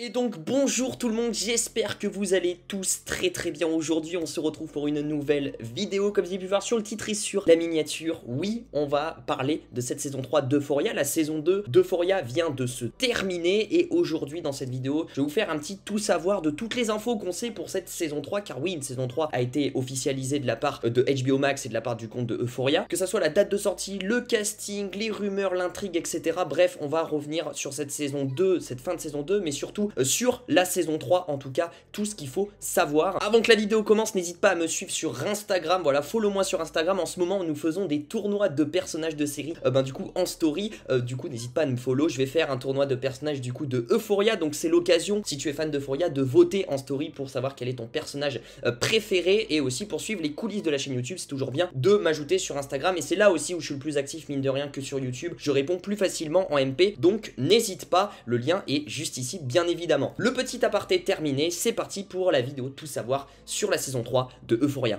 Et donc bonjour tout le monde, j'espère que vous allez tous très bien. Aujourd'hui on se retrouve pour une nouvelle vidéo. Comme vous avez pu voir sur le titre et sur la miniature, oui, on va parler de cette saison 3 d'Euphoria. La saison 2 d'Euphoria vient de se terminer et aujourd'hui dans cette vidéo, je vais vous faire un petit tout savoir de toutes les infos qu'on sait pour cette saison 3. Car oui, une saison 3 a été officialisée de la part de HBO Max et de la part du compte de Euphoria. Que ça soit la date de sortie, le casting, les rumeurs, l'intrigue, etc. Bref, on va revenir sur cette saison 2, cette fin de saison 2, mais surtout sur la saison 3, en tout cas tout ce qu'il faut savoir. Avant que la vidéo commence, n'hésite pas à me suivre sur Instagram, voilà, follow-moi sur Instagram. En ce moment nous faisons des tournois de personnages de série, du coup en story, du coup n'hésite pas à me follow. Je vais faire un tournoi de personnages du coup de Euphoria, donc c'est l'occasion, si tu es fan d'Euphoria, de voter en story pour savoir quel est ton personnage préféré, et aussi pour suivre les coulisses de la chaîne YouTube. C'est toujours bien de m'ajouter sur Instagram, et c'est là aussi où je suis le plus actif, mine de rien, que sur YouTube. Je réponds plus facilement en MP, donc n'hésite pas, le lien est juste ici bien évidemment. Le petit aparté terminé, c'est parti pour la vidéo tout savoir sur la saison 3 de Euphoria.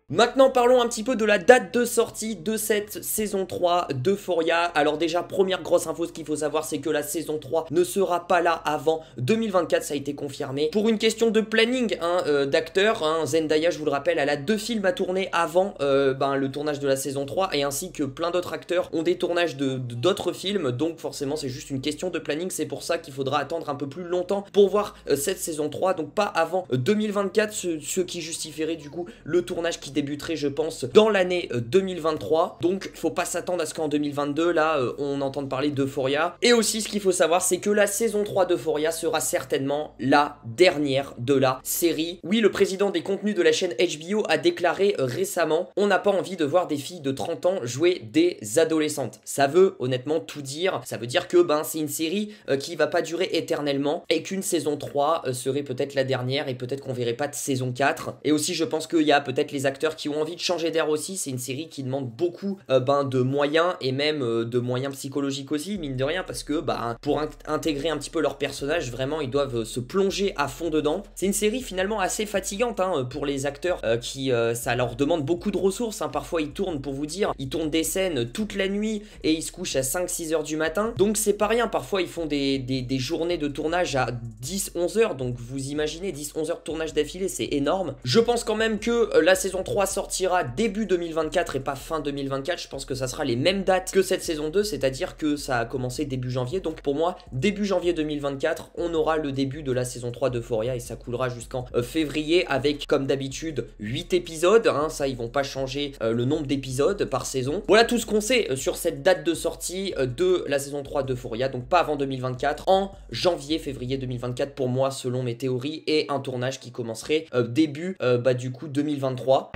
Maintenant parlons un petit peu de la date de sortie de cette saison 3 d'Euphoria. Alors déjà, première grosse info, ce qu'il faut savoir, c'est que la saison 3 ne sera pas là avant 2024, ça a été confirmé. Pour une question de planning d'acteurs, Zendaya, je vous le rappelle, elle a 2 films à tourner avant le tournage de la saison 3, et ainsi que plein d'autres acteurs ont des tournages d'autres films, donc forcément c'est juste une question de planning. C'est pour ça qu'il faudra attendre un peu plus longtemps pour voir cette saison 3, donc pas avant 2024, ce qui justifierait du coup le tournage qui débuterait, je pense, dans l'année 2023. Donc faut pas s'attendre à ce qu'en 2022 là on entende parler d'Euphoria. Et aussi ce qu'il faut savoir, c'est que la saison 3 d'Euphoria sera certainement la dernière de la série. Oui, le président des contenus de la chaîne HBO a déclaré récemment: on n'a pas envie de voir des filles de 30 ans jouer des adolescentes. Ça veut honnêtement tout dire. Ça veut dire que c'est une série qui va pas durer éternellement, et qu'une saison 3 serait peut-être la dernière, et peut-être qu'on verrait pas de saison 4. Et aussi je pense qu'il y a peut-être les acteurs qui ont envie de changer d'air aussi. C'est une série qui demande beaucoup de moyens, et même de moyens psychologiques aussi, mine de rien, parce que pour intégrer un petit peu leur personnage, vraiment ils doivent se plonger à fond dedans. C'est une série finalement assez fatigante pour les acteurs, ça leur demande beaucoup de ressources. Parfois ils tournent, pour vous dire, ils tournent des scènes toute la nuit et ils se couchent à 5-6 heures du matin, donc c'est pas rien. Parfois ils font des journées de tournage à 10-11 heures, donc vous imaginez 10-11 heures de tournage d'affilée, c'est énorme. Je pense quand même que la saison 3 sortira début 2024 et pas fin 2024. Je pense que ça sera les mêmes dates que cette saison 2, c'est-à-dire que ça a commencé début janvier. Donc pour moi, début janvier 2024, on aura le début de la saison 3 d'Euphoria, et ça coulera jusqu'en février, avec comme d'habitude 8 épisodes. Ça, ils vont pas changer le nombre d'épisodes par saison. Voilà tout ce qu'on sait sur cette date de sortie de la saison 3 d'Euphoria. Donc pas avant 2024, en janvier-février 2024 pour moi, selon mes théories, et un tournage qui commencerait début du coup 2023.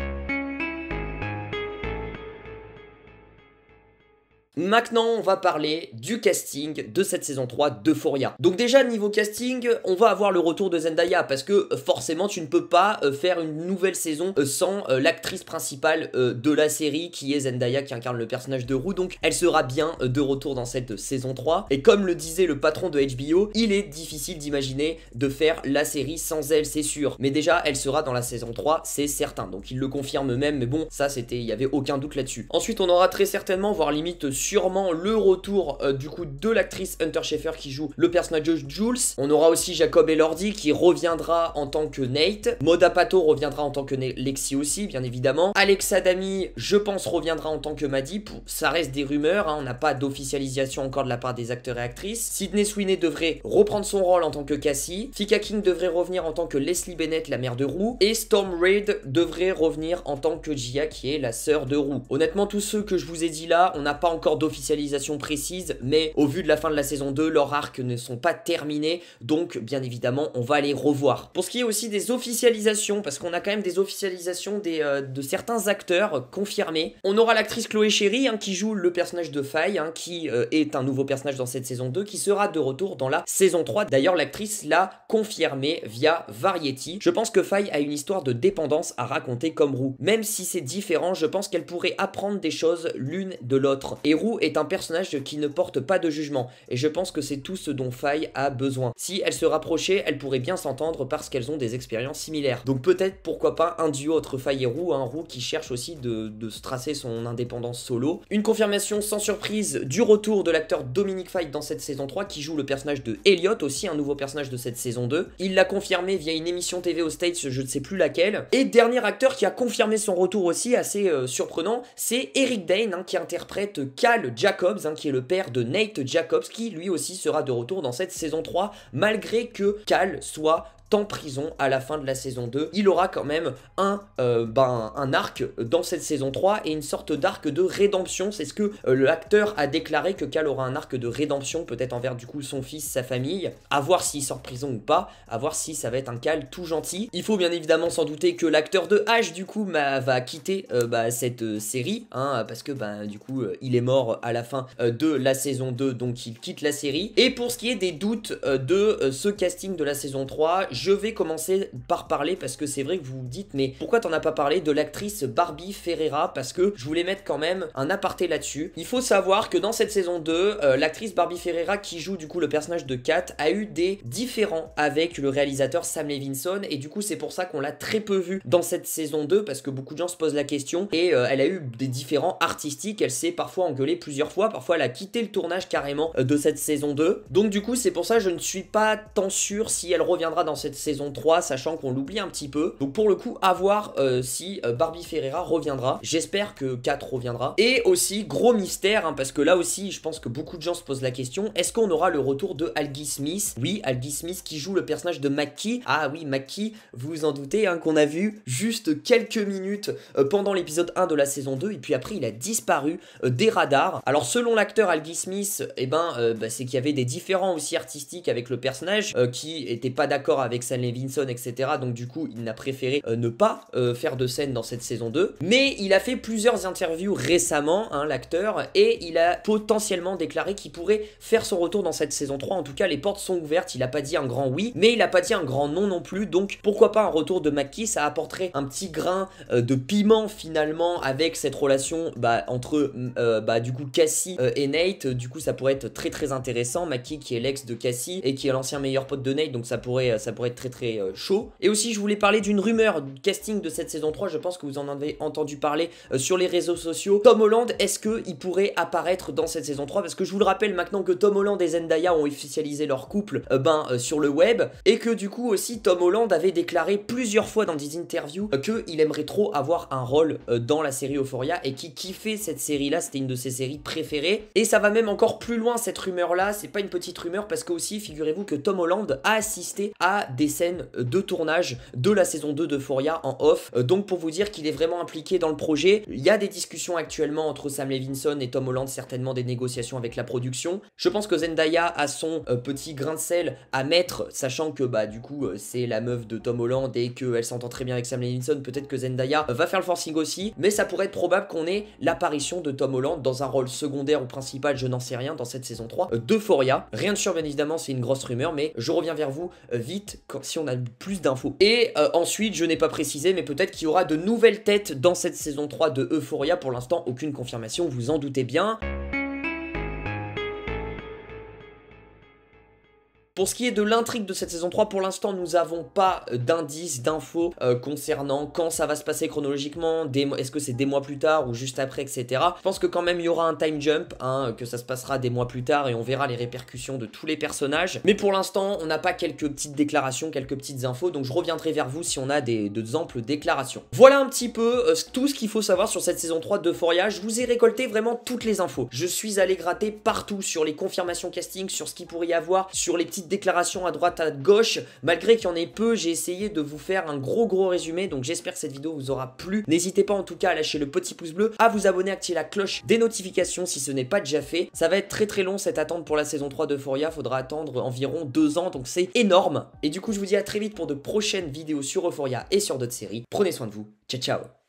Maintenant, on va parler du casting de cette saison 3 d'Euphoria. Donc déjà, niveau casting, on va avoir le retour de Zendaya, parce que forcément, tu ne peux pas faire une nouvelle saison sans l'actrice principale de la série, qui est Zendaya, qui incarne le personnage de Rue. Donc elle sera bien de retour dans cette saison 3. Et comme le disait le patron de HBO, il est difficile d'imaginer de faire la série sans elle, c'est sûr. Mais déjà, elle sera dans la saison 3, c'est certain. Donc il le confirme même, mais bon, ça c'était, il n'y avait aucun doute là-dessus. Ensuite, on aura très certainement, voire limite sûrement, le retour du coup de l'actrice Hunter Schafer qui joue le personnage de Jules. On aura aussi Jacob Elordi qui reviendra en tant que Nate. Moda Pato reviendra en tant que Lexi aussi, bien évidemment. Alexa Dami, je pense, reviendra en tant que Maddie. Ça reste des rumeurs, on n'a pas d'officialisation encore de la part des acteurs et actrices. Sydney Sweeney devrait reprendre son rôle en tant que Cassie. Fika King devrait revenir en tant que Leslie Bennett, la mère de Rue. Et Storm Reid devrait revenir en tant que Gia, qui est la sœur de Rue. Honnêtement, tous ceux que je vous ai dit là, on n'a pas encore d'officialisation précise, mais au vu de la fin de la saison 2, leurs arcs ne sont pas terminés, donc bien évidemment on va les revoir. Pour ce qui est aussi des officialisations, parce qu'on a quand même des officialisations de certains acteurs confirmés, on aura l'actrice Chloé Cherry qui joue le personnage de Faye, qui est un nouveau personnage dans cette saison 2, qui sera de retour dans la saison 3. D'ailleurs l'actrice l'a confirmé via Variety. Je pense que Faye a une histoire de dépendance à raconter comme Rue. Même si c'est différent, je pense qu'elle pourrait apprendre des choses l'une de l'autre. Et Ru est un personnage qui ne porte pas de jugement, et je pense que c'est tout ce dont Faye a besoin. Si elles se rapprochaient, elles pourraient bien s'entendre parce qu'elles ont des expériences similaires. Donc peut-être, pourquoi pas, un duo entre Faye et Ru, un Ru qui cherche aussi de se tracer son indépendance solo. Une confirmation sans surprise du retour de l'acteur Dominique Fike dans cette saison 3, qui joue le personnage de Elliot, aussi un nouveau personnage de cette saison 2. Il l'a confirmé via une émission TV aux States, je ne sais plus laquelle. Et dernier acteur qui a confirmé son retour aussi, assez surprenant, c'est Eric Dane, hein, qui interprète Cal Jacobs, hein, qui est le père de Nate Jacobs, qui lui aussi sera de retour dans cette saison 3, malgré que Cal soit en prison à la fin de la saison 2. Il aura quand même un arc dans cette saison 3 et une sorte d'arc de rédemption. C'est ce que l'acteur a déclaré, que Cal aura un arc de rédemption, peut-être envers du coup son fils, sa famille, à voir s'il sort de prison ou pas, à voir si ça va être un Cal tout gentil. Il faut bien évidemment s'en douter que l'acteur de H du coup va quitter cette série, hein, parce que du coup il est mort à la fin de la saison 2, donc il quitte la série. Et pour ce qui est des doutes de ce casting de la saison 3, je vais commencer par parler, parce que c'est vrai que vous vous dites mais pourquoi t'en as pas parlé, de l'actrice Barbie Ferreira, parce que je voulais mettre quand même un aparté là-dessus. Il faut savoir que dans cette saison 2, l'actrice Barbie Ferreira, qui joue du coup le personnage de Kat, a eu des différends avec le réalisateur Sam Levinson, et du coup c'est pour ça qu'on l'a très peu vue dans cette saison 2, parce que beaucoup de gens se posent la question, et elle a eu des différends artistiques, elle s'est parfois engueulée plusieurs fois, parfois elle a quitté le tournage carrément de cette saison 2, donc du coup c'est pour ça que je ne suis pas tant sûr si elle reviendra dans cette saison 3, sachant qu'on l'oublie un petit peu. Donc pour le coup, à voir si Barbie Ferreira reviendra. J'espère que Kat reviendra. Et aussi, gros mystère, hein, parce que là aussi, je pense que beaucoup de gens se posent la question, est-ce qu'on aura le retour de Algie Smith? Oui, Algie Smith qui joue le personnage de Mackie. Ah oui, Mackie, vous vous en doutez, hein, qu'on a vu juste quelques minutes pendant l'épisode 1 de la saison 2, et puis après il a disparu des radars. Alors selon l'acteur Algie Smith, c'est qu'il y avait des différends aussi artistiques avec le personnage, qui était pas d'accord avec Sam Levinson, etc. Donc du coup, il n'a préféré ne pas faire de scène dans cette saison 2. Mais il a fait plusieurs interviews récemment, hein, l'acteur, et il a potentiellement déclaré qu'il pourrait faire son retour dans cette saison 3. En tout cas, les portes sont ouvertes. Il n'a pas dit un grand oui, mais il n'a pas dit un grand non non plus. Donc pourquoi pas un retour de Mackie? Ça apporterait un petit grain de piment finalement avec cette relation entre du coup Cassie et Nate. Du coup, ça pourrait être très très intéressant. Mackie qui est l'ex de Cassie et qui est l'ancien meilleur pote de Nate, donc ça pourrait être très très chaud. Et aussi je voulais parler d'une rumeur du casting de cette saison 3, je pense que vous en avez entendu parler sur les réseaux sociaux. Tom Holland, est-ce qu'il pourrait apparaître dans cette saison 3? Parce que je vous le rappelle maintenant que Tom Holland et Zendaya ont officialisé leur couple sur le web, et que du coup aussi Tom Holland avait déclaré plusieurs fois dans des interviews qu'il aimerait trop avoir un rôle dans la série Euphoria, et qu'il kiffait cette série là, c'était une de ses séries préférées. Et ça va même encore plus loin cette rumeur là, c'est pas une petite rumeur, parce que aussi figurez-vous que Tom Holland a assisté à des scènes de tournage de la saison 2 d'Euphoria en off, donc pour vous dire qu'il est vraiment impliqué dans le projet. Il y a des discussions actuellement entre Sam Levinson et Tom Holland, certainement des négociations avec la production. Je pense que Zendaya a son petit grain de sel à mettre, sachant que du coup c'est la meuf de Tom Holland et qu'elle s'entend très bien avec Sam Levinson. Peut-être que Zendaya va faire le forcing aussi, mais ça pourrait être probable qu'on ait l'apparition de Tom Holland dans un rôle secondaire ou principal, je n'en sais rien, dans cette saison 3 d'Euphoria. Rien de sûr bien évidemment, c'est une grosse rumeur, mais je reviens vers vous vite si on a plus d'infos. Et ensuite, je n'ai pas précisé, mais peut-être qu'il y aura de nouvelles têtes dans cette saison 3 de Euphoria. Pour l'instant, aucune confirmation, vous en doutez bien. Pour ce qui est de l'intrigue de cette saison 3, pour l'instant, nous n'avons pas d'indices, d'infos concernant quand ça va se passer chronologiquement, est-ce que c'est des mois plus tard ou juste après, etc. Je pense que quand même, il y aura un time jump, hein, que ça se passera des mois plus tard et on verra les répercussions de tous les personnages. Mais pour l'instant, on n'a pas quelques petites déclarations, quelques petites infos, donc je reviendrai vers vous si on a de amples déclarations. Voilà un petit peu tout ce qu'il faut savoir sur cette saison 3 d'Euphoria. Je vous ai récolté vraiment toutes les infos. Je suis allé gratter partout sur les confirmations casting, sur ce qu'il pourrait y avoir, sur les petites déclarations à droite à gauche. Malgré qu'il y en ait peu, j'ai essayé de vous faire un gros résumé, donc j'espère que cette vidéo vous aura plu. N'hésitez pas en tout cas à lâcher le petit pouce bleu, à vous abonner, à activer la cloche des notifications si ce n'est pas déjà fait. Ça va être très très long cette attente pour la saison 3 d'Euphoria, faudra attendre environ 2 ans, donc c'est énorme. Et du coup je vous dis à très vite pour de prochaines vidéos sur Euphoria et sur d'autres séries. Prenez soin de vous, ciao ciao.